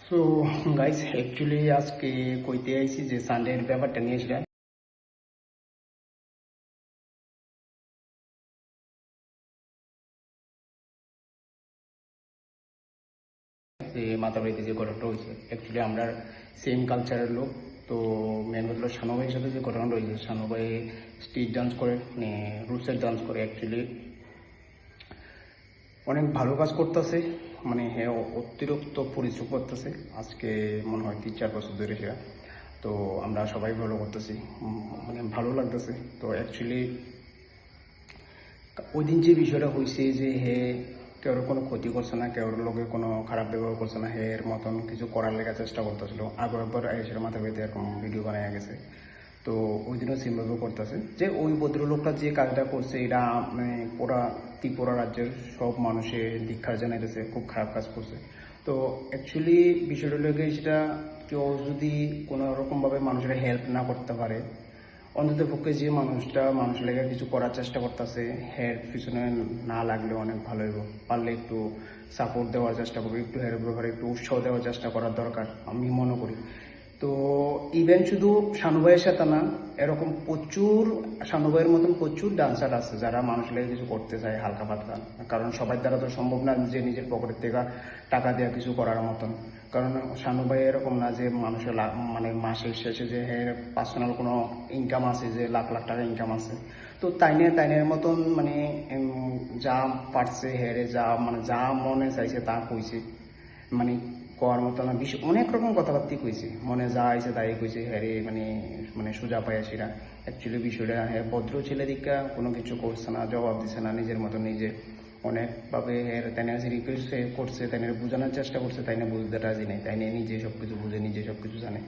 So guys actually আজকে কইতে আইছি যে সানডের ব্যাপারটা নিয়ে সেটা যে মাতাবাড়িতে যে ঘটনাটা হয়েছে অ্যাকচুয়ালি আমরা সেম কালচারের লোক। তো মেন কথা হলো শানু ভাইয়ের সাথে যে ঘটনাটা হয়েছে, শানু ভাই স্ট্রিট ডান্স করে, মানে রুটসের ডান্স করে। অ্যাকচুয়ালি অনেক ভালো কাজ করতেছে, মানে হ্যাঁ অতিরিক্ত পরিশ্রম করতেছে। আজকে মনে হয় 3-4 বছর ধরে সেটা। তো আমরা সবাই ভালো করতেছি, মানে ভালো লাগতেছে। তো অ্যাকচুয়ালি ওই দিন যে বিষয়টা হয়েছে যে হে কেউ কোনো ক্ষতি করছে না, কেউর লোকে কোনো খারাপ ব্যবহার করছে না, হে এর মতন কিছু করার লেগে চেষ্টা করতেছিল। আগর একবার এসে মাথা পেতে এরকম ভিডিও বানায় গেছে। তো ওই দিনও সেমভাবে করতেছে যে ওই ভদ্রলোকটা যে কাজটা করছে এটা মানে পুরা ত্রিপুরা রাজ্যের সব মানুষের দীক্ষার জানাইতেছে, খুব খারাপ কাজ করছে। তো অ্যাকচুয়ালি বিষয়টা লেগে সেটা কেউ যদি কোনো রকমভাবে মানুষের হেল্প না করতে পারে, অন্তত পক্ষে যে মানুষটা মানুষ লেগে কিছু করার চেষ্টা করতেছে হের পিছনে না লাগলে অনেক ভালো হইব। পারলে একটু সাপোর্ট দেওয়ার চেষ্টা করবো, একটু হের ব্যাপারে একটু উৎসাহ দেওয়ার চেষ্টা করার দরকার আমি মনে করি। তো ইভেন শুধু শানু ভাইয়ের সাথে না, এরকম প্রচুর শানু ভাইয়ের মতন প্রচুর ডান্সার আছে যারা মানুষ লেগে কিছু করতে চায় হালকা পাতলা। কারণ সবার দ্বারা তো সম্ভব না যে নিজের পকেটের থেকে টাকা দেওয়া কিছু করার মতন। কারণ শানু ভাই এরকম না যে মানুষের মানে মাসের শেষে যে হ্যাঁ পার্সোনাল কোনো ইনকাম আছে, যে লাখ লাখ টাকা ইনকাম আছে। তো তাইনের মতন মানে যা পারছে হেরে যা মানে যা মনে চাইছে তা কইছে, মানে কোয়ার মতো না বিষয় অনেক রকম কথাবার্তা কইছে, মনে যা আইছে তাই কইছে হ্যারে, মানে মানে সোজা পায় সেটা। অ্যাকচুয়ালি বিষয়টা হ্যাঁ ভদ্র ছেলে দিকা কোনো কিছু করছে না, জবাব দিছে না, নিজের মতো নিজে অনেকভাবে এর তাই রিকোয়েস্ট করছে, তাই বোঝানোর চেষ্টা করছে, তাই না বুঝতে রাজি নেই, তাই নিয়ে নিজে সব কিছু বুঝে নিজে সব কিছু জানে।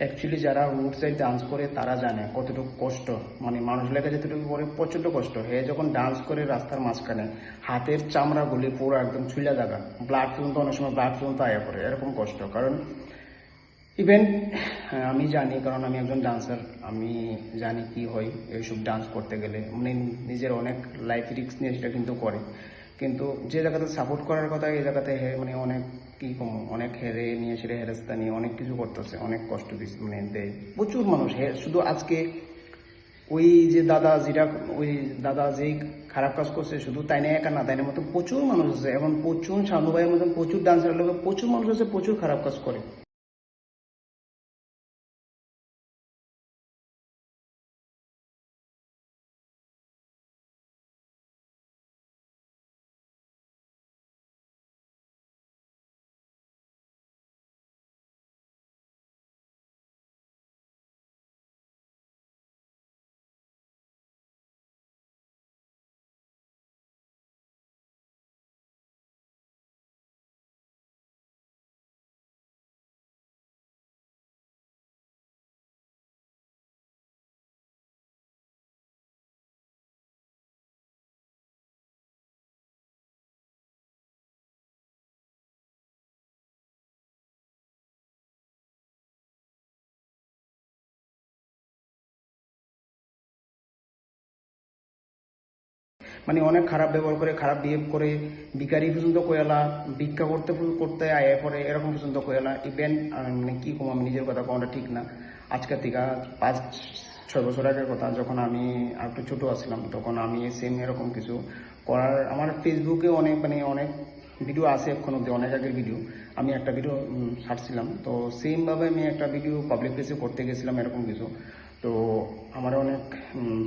অ্যাকচুয়ালি যারা রোড সাইড ডান্স করে তারা জানে কতটুকু কষ্ট, মানে মানুষ লেগে যেতটুকু করে প্রচণ্ড কষ্ট। হে যখন ডান্স করে রাস্তার মাঝখানে হাতের চামড়া গুলি পুরো একদম ছুলা জায়গা, ব্লাড পর্যন্ত অনেক সময় ব্লাড পর্যন্ত আয়া পড়ে, এরকম কষ্ট। কারণ ইভেন আমি জানি, কারণ আমি একজন ডান্সার, আমি জানি কি হয় এইসব ডান্স করতে গেলে, মানে নিজের অনেক লাইফ রিস্ক নিয়ে সেটা কিন্তু করে। কিন্তু যে জায়গাতে সাপোর্ট করার কথা এই জায়গাতে মানে অনেক কি কম অনেক হেরে নিয়ে সেটা হেরেস্তা নিয়ে অনেক কিছু করতেছে, অনেক কষ্ট দিচ্ছে, মানে দেয় প্রচুর মানুষ। শুধু আজকে ওই যে দাদা যেটা ওই দাদা যেই খারাপ কাজ করছে শুধু তাই না একা না, তাই না মতো প্রচুর মানুষ আছে, এবং প্রচুর শানু ভাইয়ের মতন প্রচুর ডান্সারের লোক প্রচুর মানুষ আছে প্রচুর খারাপ কাজ করে। মানে অনেক খারাপ ব্যবহার করে, খারাপ বিহেভ করে, ভিখারি পর্যন্ত কোয়ালা, ভিক্ষা করতে করতে আয়া পরে এরকম পর্যন্ত কোয়ালা। ইভেন মানে কি কম, আমি নিজের কথা কোনটা ঠিক না, আজকের থেকে 5-6 বছর আগের কথা, যখন আমি আর একটু ছোটো আসছিলাম তখন আমি সেম এরকম কিছু করার, আমার ফেসবুকে অনেক মানে অনেক ভিডিও আছে এখন অব্দি, অনেক আগের ভিডিও। আমি একটা ভিডিও ছাড়ছিলাম, তো সেমভাবে আমি একটা ভিডিও পাবলিক প্লেসে করতে গেছিলাম এরকম কিছু। তো আমার অনেক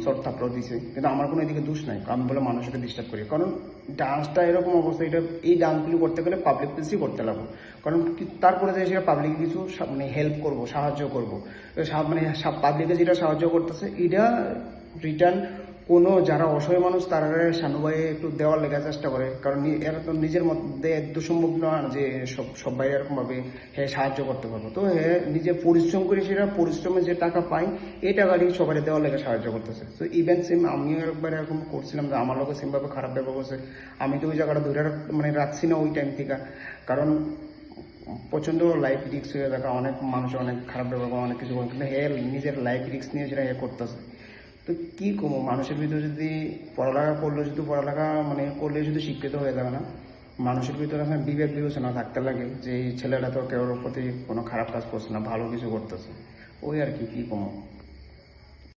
শর্ট থাপড়াও দিছে, কিন্তু আমার কোনো এদিকে দোষ নাই, আমি বলে মানুষকে ডিস্টার্ব করি। কারণ ডান্সটা এরকম অবস্থা, এটা এই ডান্সগুলি করতে গেলে পাবলিক প্লেসেই করতে লাগবো। কারণ তারপরে যে সেটা পাবলিকে কিছু মানে হেল্প করবো, সাহায্য করবো, মানে পাবলিকে যেটা সাহায্য করতেছে এটা রিটার্ন কোনো যারা অসহায় মানুষ তারা শানু ভাই একটু দেওয়ার লেখার চেষ্টা করে। কারণ এরা তো নিজের মধ্যে একদম সম্ভব না যে সবাই এরকমভাবে হ্যাঁ সাহায্য করতে পারবো। তো হ্যাঁ নিজে পরিশ্রম করে সেটা পরিশ্রমে যে টাকা পাই এই টাকাটি সবাই দেওয়ার লেগে সাহায্য করতেছে। তো ইভেন সেম আমিও একবার এরকম করছিলাম যে আমার লোকের সেমভাবে খারাপ ব্যবহার করছে, আমি তো ওই জায়গাটা ধরে মানে রাখছি না ওই টাইম থেকে। কারণ প্রচণ্ড লাইফ রিস্ক হয়ে থাকা, অনেক মানুষ অনেক খারাপ ব্যবহার করে, অনেক কিছু করে, কিন্তু হে নিজের লাইফ রিস্ক নিয়ে সেটা করতেছে। তো কী করবো, মানুষের ভিতরে যদি পড়ালেখা করলে শুধু পড়ালেখা মানে করলে শুধু শিক্ষিত হয়ে যাবে না, মানুষের ভিতরে এখন বিবেক বিবেচনা থাকতে লাগে যে এই ছেলেটা তো কেউর প্রতি কোনো খারাপ কাজ করছে না, ভালো কিছু করতেছে, ওই আর কি কমো।